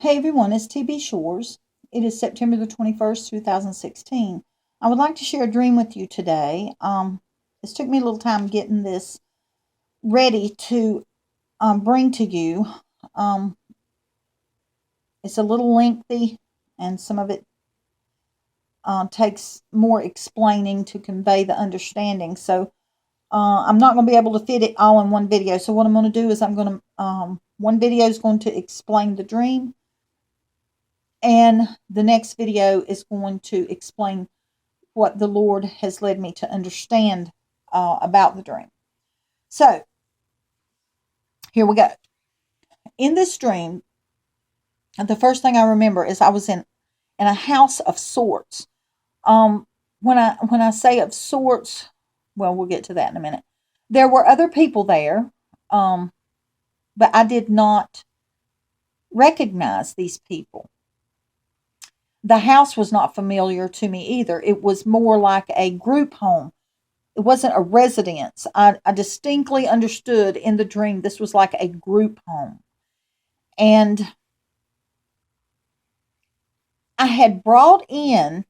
Hey everyone, it's TB Shores. It is September the 21st, 2016. I would like to share a dream with you today. This took me a little time getting this ready to bring to you. Um, it's a little lengthy, and some of it takes more explaining to convey the understanding. So I'm not going to be able to fit it all in one video. So what I'm going to do is one video is going to explain the dream, and the next video is going to explain what the Lord has led me to understand about the dream. So, here we go. In this dream, the first thing I remember is I was in a house of sorts. When I say of sorts, well, we'll get to that in a minute. There were other people there, but I did not recognize these people. The house was not familiar to me either. It was more like a group home. It wasn't a residence. I distinctly understood in the dream this was like a group home. And I had brought in,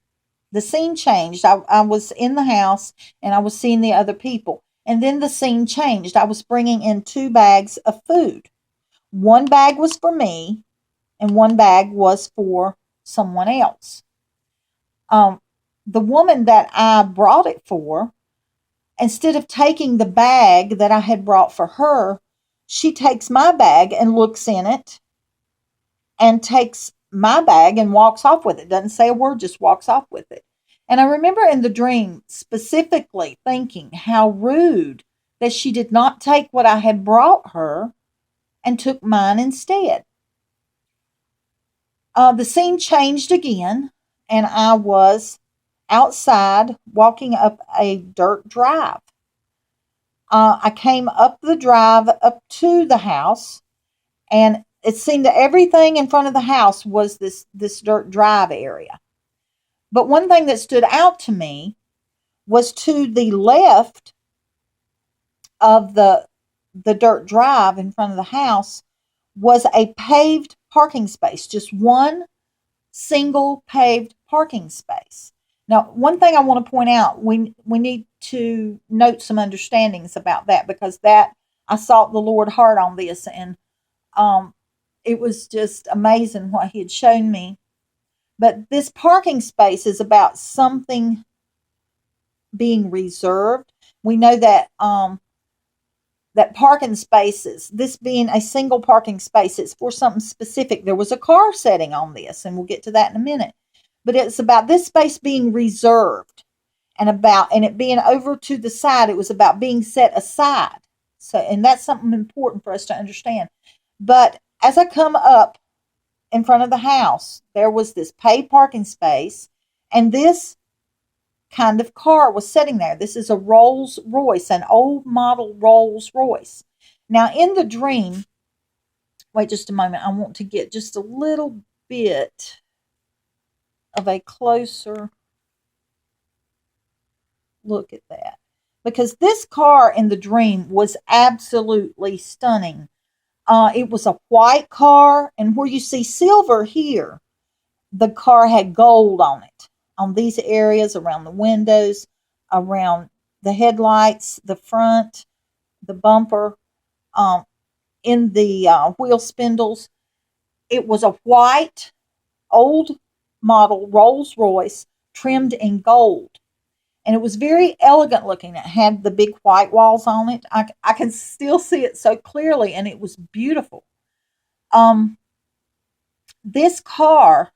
the scene changed. I was in the house and I was seeing the other people. And then the scene changed. I was bringing in 2 bags of food. One bag was for me and one bag was for someone else. The woman that I brought it for, instead of taking the bag that I had brought for her, she takes my bag and looks in it and takes my bag and walks off with it. Doesn't say a word, just walks off with it. And I remember in the dream specifically thinking how rude that she did not take what I had brought her and took mine instead. The scene changed again, and I was outside walking up a dirt drive. I came up the drive up to the house, and it seemed that everything in front of the house was this dirt drive area. But one thing that stood out to me was to the left of the dirt drive in front of the house was a paved parking space, just one single paved parking space. Now, one thing I want to point out, we need to note some understandings about that, because that I sought the Lord hard on this, and it was just amazing what He had shown me. But this parking space is about something being reserved. We know that that parking spaces, this being a single parking space, it's for something specific. There was a car setting on this, and we'll get to that in a minute. But it's about this space being reserved, and it being over to the side. It was about being set aside. So, and that's something important for us to understand. But as I come up in front of the house, there was this paved parking space, and this kind of car was sitting there. This is a Rolls Royce, an old model Rolls Royce. Now, in the dream, wait just a moment. I want to get just a little bit of a closer look at that, because this car in the dream was absolutely stunning. It was a white car, and where you see silver here, the car had gold on it, on these areas, around the windows, around the headlights, the front, the bumper, in the wheel spindles. It was a white, old model Rolls Royce trimmed in gold. And it was very elegant looking. It had the big white walls on it. I can still see it so clearly, and it was beautiful. This car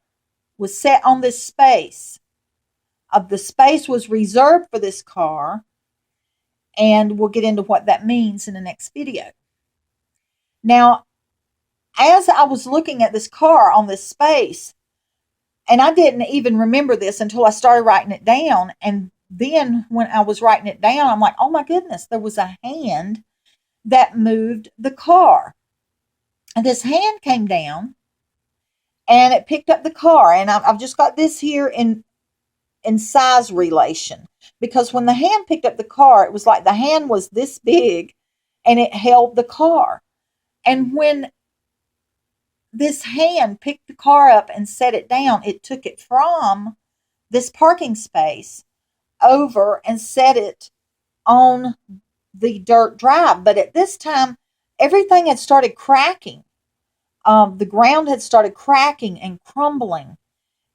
was set on this space. The space was reserved for this car, and we'll get into what that means in the next video. Now, as I was looking at this car on this space, and I didn't even remember this until I started writing it down, and then when I was writing it down, I'm like, oh my goodness, there was a hand that moved the car. And this hand came down and it picked up the car. And I've just got this here in size relation, because when the hand picked up the car, it was like the hand was this big and it held the car. And when this hand picked the car up and set it down. It took it from this parking space over and set it on the dirt drive. But at this time, everything had started cracking. The ground had started cracking and crumbling,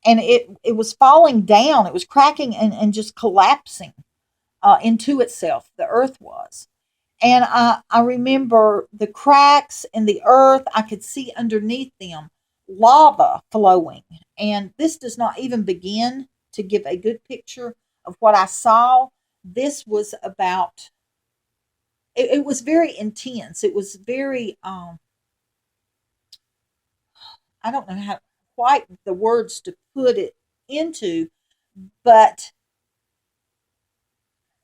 and it was falling down. It was cracking and just collapsing into itself. The earth was. And I remember the cracks in the earth. I could see underneath them lava flowing. And this does not even begin to give a good picture of what I saw. This was about, it was very intense. It was very, I don't know how quite the words to put it into, but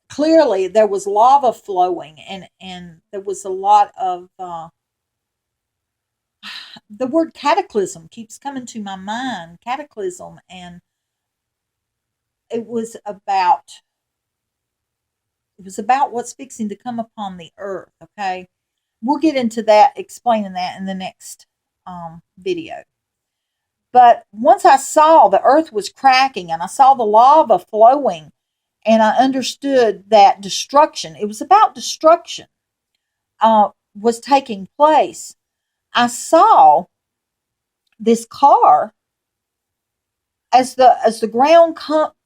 clearly there was lava flowing, and there was a lot of the word cataclysm keeps coming to my mind, cataclysm. And it was about it was about what's fixing to come upon the earth. Okay, we'll get into that, explaining that in the next video. But once I saw the earth was cracking and I saw the lava flowing, and I understood that destruction, it was about destruction, was taking place. I saw this car as the ground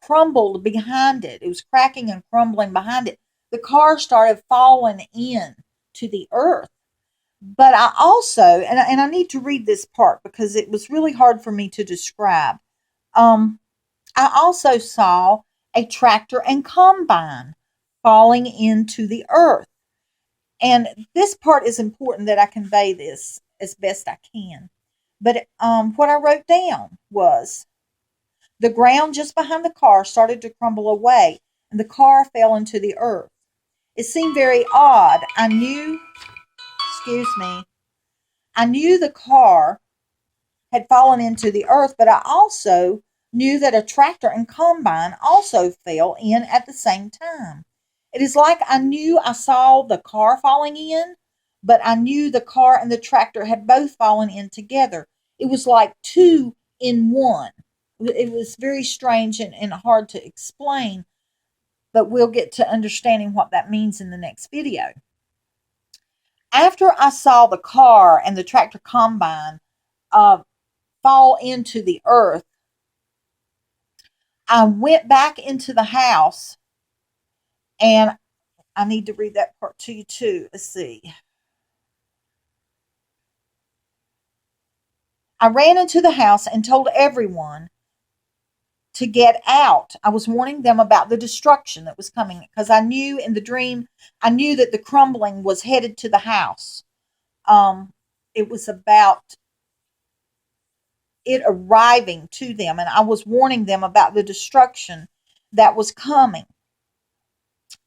crumbled behind it. It was cracking and crumbling behind it. The car started falling in to the earth. But I also, and I need to read this part because it was really hard for me to describe. I also saw a tractor and combine falling into the earth. And this part is important that I convey this as best I can. But what I wrote down was the ground just behind the car started to crumble away, and the car fell into the earth. It seemed very odd. Excuse me, I knew the car had fallen into the earth, but I also knew that a tractor and combine also fell in at the same time. It is like I knew I saw the car falling in, but I knew the car and the tractor had both fallen in together. It was like two in one. It was very strange and hard to explain, but we'll get to understanding what that means in the next video. After I saw the car and the tractor combine fall into the earth, I went back into the house, and I need to read that part to you too. Let's see. I ran into the house and told everyone to get out. I was warning them about the destruction that was coming because I knew in the dream, I knew that the crumbling was headed to the house. It was about it arriving to them, and I was warning them about the destruction that was coming.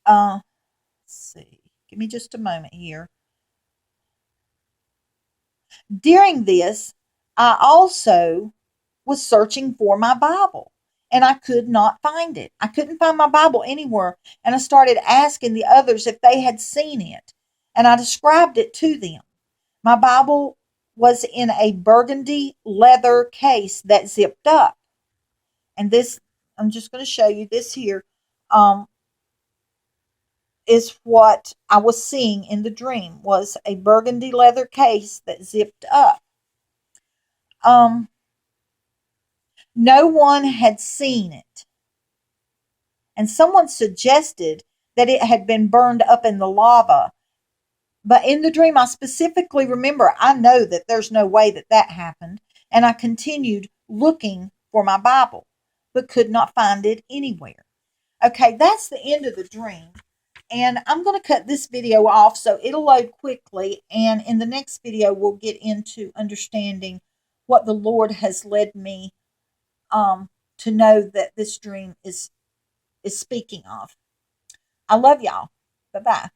Let's see. Give me just a moment here. During this, I also was searching for my Bible, and I could not find it. I couldn't find my Bible anywhere, and I started asking the others if they had seen it, and I described it to them. My Bible was in a burgundy leather case that zipped up. And this, I'm just going to show you this here, is what I was seeing in the dream, was a burgundy leather case that zipped up. No one had seen it. And someone suggested that it had been burned up in the lava. But in the dream, I specifically remember, I know that there's no way that that happened. And I continued looking for my Bible, but could not find it anywhere. Okay, that's the end of the dream. And I'm going to cut this video off so it'll load quickly. And in the next video, we'll get into understanding what the Lord has led me to know that this dream is speaking of. I love y'all. Bye-bye.